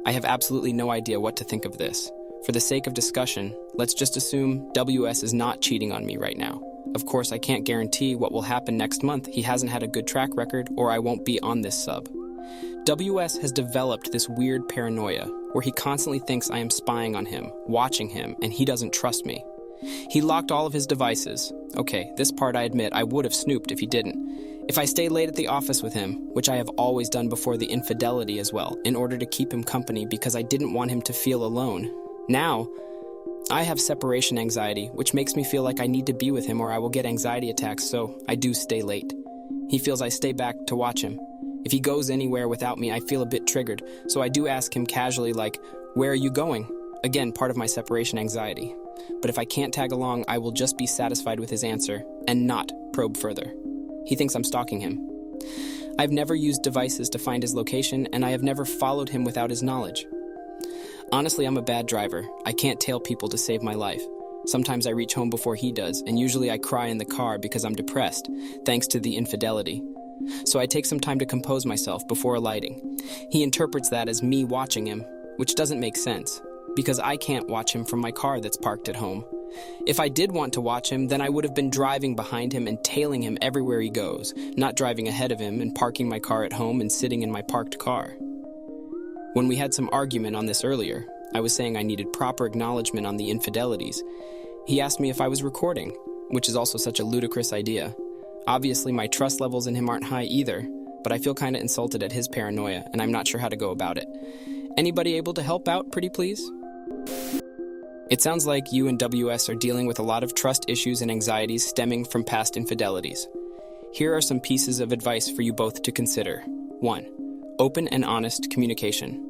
I have absolutely no idea what to think of this. For the sake of discussion, let's just assume WS is not cheating on me right now. Of course, I can't guarantee what will happen next month. He hasn't had a good track record, or I won't be on this sub. WS has developed this weird paranoia where he constantly thinks I am spying on him, watching him, and he doesn't trust me. He locked all of his devices. Okay, this part I admit I would have snooped if he didn't. If I stay late at the office with him, which I have always done before the infidelity as well, in order to keep him company because I didn't want him to feel alone. Now, I have separation anxiety, which makes me feel like I need to be with him or I will get anxiety attacks, so I do stay late. He feels I stay back to watch him. If he goes anywhere without me, I feel a bit triggered, so I do ask him casually like, "Where are you going?" Again, part of my separation anxiety. But if I can't tag along, I will just be satisfied with his answer and not probe further. He thinks I'm stalking him. I've never used devices to find his location, and I have never followed him without his knowledge. Honestly, I'm a bad driver. I can't tail people to save my life. Sometimes I reach home before he does, and usually I cry in the car because I'm depressed, thanks to the infidelity. So I take some time to compose myself before alighting. He interprets that as me watching him, which doesn't make sense, because I can't watch him from my car that's parked at home. If I did want to watch him, then I would have been driving behind him and tailing him everywhere he goes, not driving ahead of him and parking my car at home and sitting in my parked car. When we had some argument on this earlier, I was saying I needed proper acknowledgement on the infidelities. He asked me if I was recording, which is also such a ludicrous idea. Obviously, my trust levels in him aren't high either, but I feel kinda insulted at his paranoia, and I'm not sure how to go about it. Anybody able to help out, pretty please? It sounds like you and WS are dealing with a lot of trust issues and anxieties stemming from past infidelities. Here are some pieces of advice for you both to consider. 1. Open and honest communication.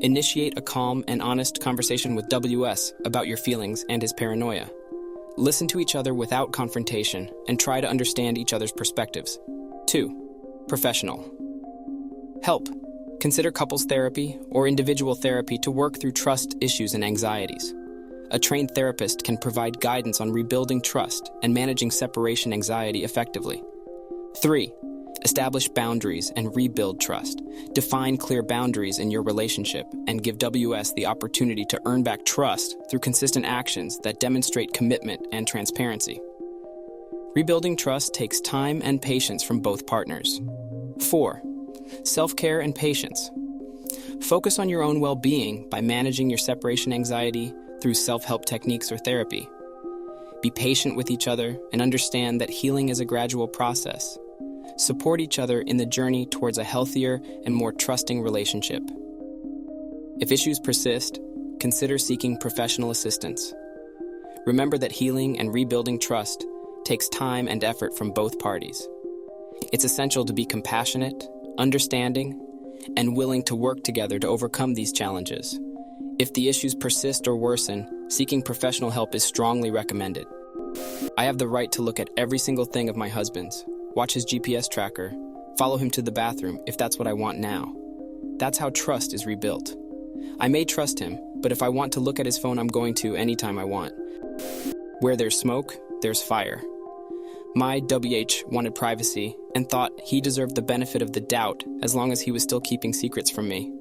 Initiate a calm and honest conversation with WS about your feelings and his paranoia. Listen to each other without confrontation and try to understand each other's perspectives. 2. Professional help. Consider couples therapy or individual therapy to work through trust issues and anxieties. A trained therapist can provide guidance on rebuilding trust and managing separation anxiety effectively. 3. Establish boundaries and rebuild trust. Define clear boundaries in your relationship and give WS the opportunity to earn back trust through consistent actions that demonstrate commitment and transparency. Rebuilding trust takes time and patience from both partners. 4. Self-care and patience. Focus on your own well-being by managing your separation anxiety through self-help techniques or therapy. Be patient with each other and understand that healing is a gradual process. Support each other in the journey towards a healthier and more trusting relationship. If issues persist, consider seeking professional assistance. Remember that healing and rebuilding trust takes time and effort from both parties. It's essential to be compassionate, understanding, and willing to work together to overcome these challenges. If the issues persist or worsen, seeking professional help is strongly recommended. I have the right to look at every single thing of my husband's, watch his GPS tracker, follow him to the bathroom if that's what I want now. That's how trust is rebuilt. I may trust him, but if I want to look at his phone, I'm going to anytime I want. Where there's smoke, there's fire. My WH wanted privacy and thought he deserved the benefit of the doubt as long as he was still keeping secrets from me.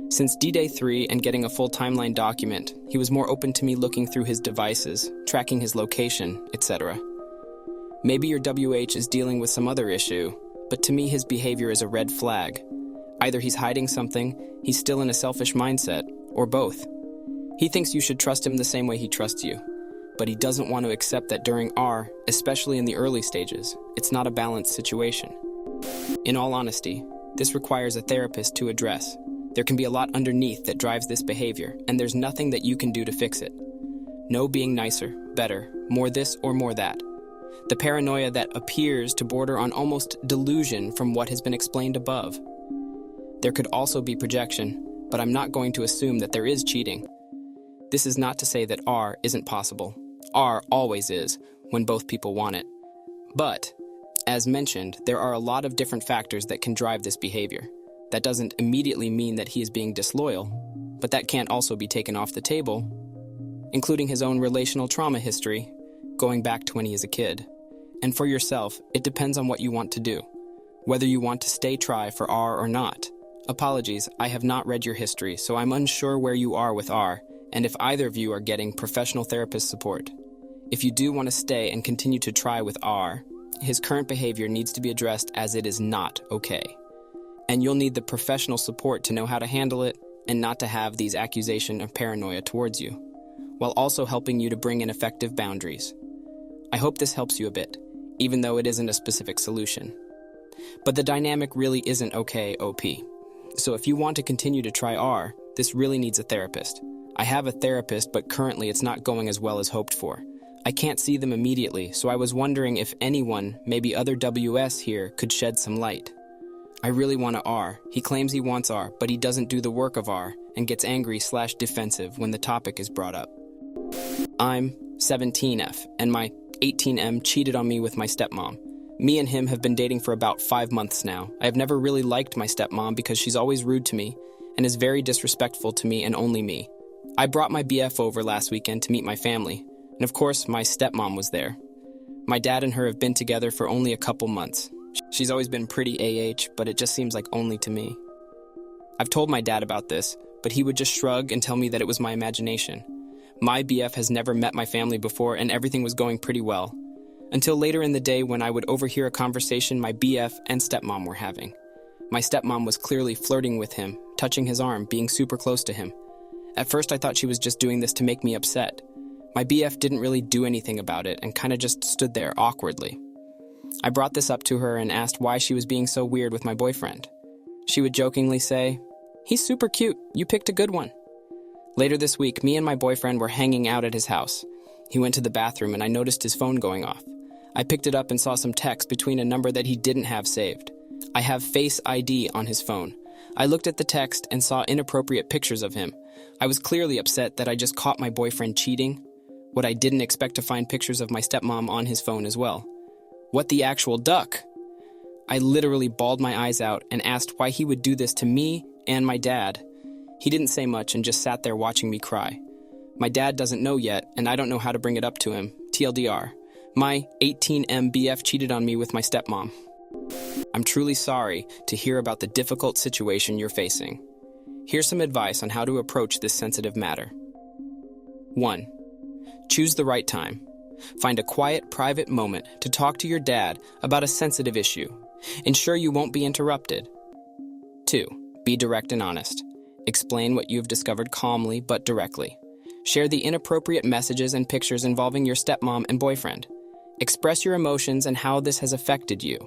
Since D-Day 3 and getting a full timeline document, he was more open to me looking through his devices, tracking his location, etc. Maybe your WH is dealing with some other issue, but to me his behavior is a red flag. Either he's hiding something, he's still in a selfish mindset, or both. He thinks you should trust him the same way he trusts you, but he doesn't want to accept that during R, especially in the early stages, it's not a balanced situation. In all honesty, this requires a therapist to address. There can be a lot underneath that drives this behavior, and there's nothing that you can do to fix it. No being nicer, better, more this or more that. The paranoia that appears to border on almost delusion from what has been explained above. There could also be projection, but I'm not going to assume that there is cheating. This is not to say that R isn't possible. R always is, when both people want it. But, as mentioned, there are a lot of different factors that can drive this behavior. That doesn't immediately mean that he is being disloyal, but that can't also be taken off the table, including his own relational trauma history, going back to when he is a kid. And for yourself, it depends on what you want to do. Whether you want to stay try for R or not, Apologies, I have not read your history, so I'm unsure where you are with R, and if either of you are getting professional therapist support. If you do want to stay and continue to try with R, his current behavior needs to be addressed as it is not okay. And you'll need the professional support to know how to handle it and not to have these accusations of paranoia towards you, while also helping you to bring in effective boundaries. I hope this helps you a bit, even though it isn't a specific solution. But the dynamic really isn't okay, OP. So if you want to continue to try R, this really needs a therapist. I have a therapist, but currently it's not going as well as hoped for. I can't see them immediately, so I was wondering if anyone, maybe other WS here, could shed some light. I really want a R. He claims he wants R, but he doesn't do the work of R and gets angry/defensive when the topic is brought up. I'm 17F, and my 18M cheated on me with my stepmom. Me and him have been dating for about 5 months now. I have never really liked my stepmom because she's always rude to me and is very disrespectful to me and only me. I brought my BF over last weekend to meet my family, and of course, my stepmom was there. My dad and her have been together for only a couple months. She's always been pretty AH, but it just seems like only to me. I've told my dad about this, but he would just shrug and tell me that it was my imagination. My BF has never met my family before, and everything was going pretty well. Until later in the day when I would overhear a conversation my BF and stepmom were having. My stepmom was clearly flirting with him, touching his arm, being super close to him. At first I thought she was just doing this to make me upset. My BF didn't really do anything about it and kind of just stood there awkwardly. I brought this up to her and asked why she was being so weird with my boyfriend. She would jokingly say, "He's super cute, you picked a good one." Later this week, me and my boyfriend were hanging out at his house. He went to the bathroom and I noticed his phone going off. I picked it up and saw some text between a number that he didn't have saved. I have Face ID on his phone. I looked at the text and saw inappropriate pictures of him. I was clearly upset that I just caught my boyfriend cheating. What I didn't expect to find pictures of my stepmom on his phone as well. What the actual duck? I literally bawled my eyes out and asked why he would do this to me and my dad. He didn't say much and just sat there watching me cry. My dad doesn't know yet, and I don't know how to bring it up to him. TLDR. My 18M BF cheated on me with my stepmom. I'm truly sorry to hear about the difficult situation you're facing. Here's some advice on how to approach this sensitive matter. 1. Choose the right time. Find a quiet, private moment to talk to your dad about a sensitive issue. Ensure you won't be interrupted. 2. Be direct and honest. Explain what you've discovered calmly but directly. Share the inappropriate messages and pictures involving your stepmom and boyfriend. Express your emotions and how this has affected you.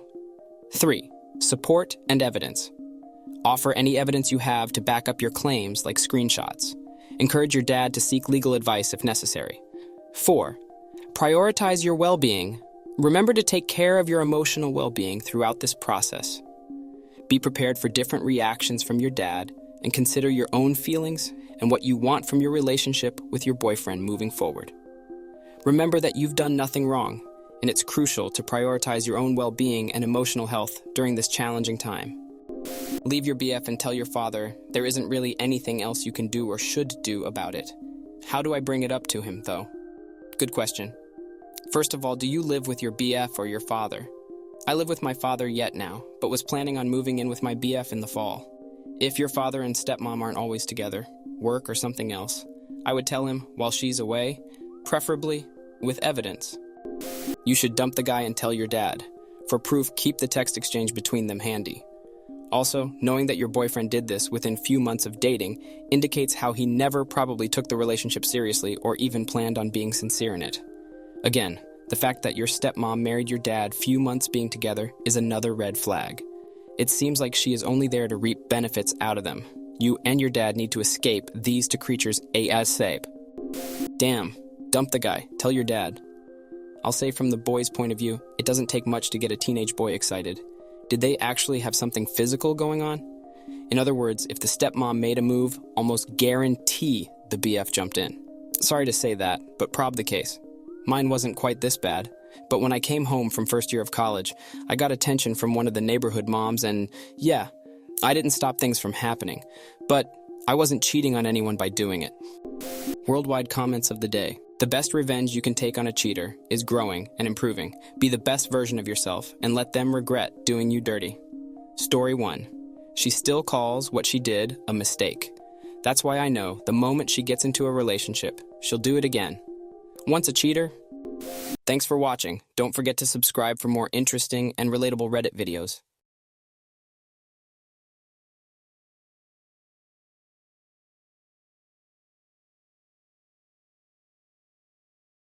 3. Support and evidence. Offer any evidence you have to back up your claims, like screenshots. Encourage your dad to seek legal advice if necessary. 4. Prioritize your well-being. Remember to take care of your emotional well-being throughout this process. Be prepared for different reactions from your dad and consider your own feelings and what you want from your relationship with your boyfriend moving forward. Remember that you've done nothing wrong, and it's crucial to prioritize your own well-being and emotional health during this challenging time. Leave your BF and tell your father there isn't really anything else you can do or should do about it. How do I bring it up to him, though? Good question. First of all, do you live with your BF or your father? I live with my father yet now, but was planning on moving in with my BF in the fall. If your father and stepmom aren't always together, work or something else, I would tell him while she's away, preferably with evidence. You should dump the guy and tell your dad. For proof, keep the text exchange between them handy. Also, knowing that your boyfriend did this within few months of dating indicates how he never probably took the relationship seriously or even planned on being sincere in it. Again, the fact that your stepmom married your dad few months being together is another red flag. It seems like she is only there to reap benefits out of them. You and your dad need to escape these two creatures ASAP. Damn, dump the guy, tell your dad. I'll say from the boy's point of view, it doesn't take much to get a teenage boy excited. Did they actually have something physical going on? In other words, if the stepmom made a move, almost guarantee the BF jumped in. Sorry to say that, but prob the case. Mine wasn't quite this bad, but when I came home from first year of college, I got attention from one of the neighborhood moms and, yeah, I didn't stop things from happening, but I wasn't cheating on anyone by doing it. Worldwide comments of the day. The best revenge you can take on a cheater is growing and improving. Be the best version of yourself and let them regret doing you dirty. Story 1. She still calls what she did a mistake. That's why I know the moment she gets into a relationship, she'll do it again. Once a cheater. Thanks for watching. Don't forget to subscribe for more interesting and relatable Reddit videos.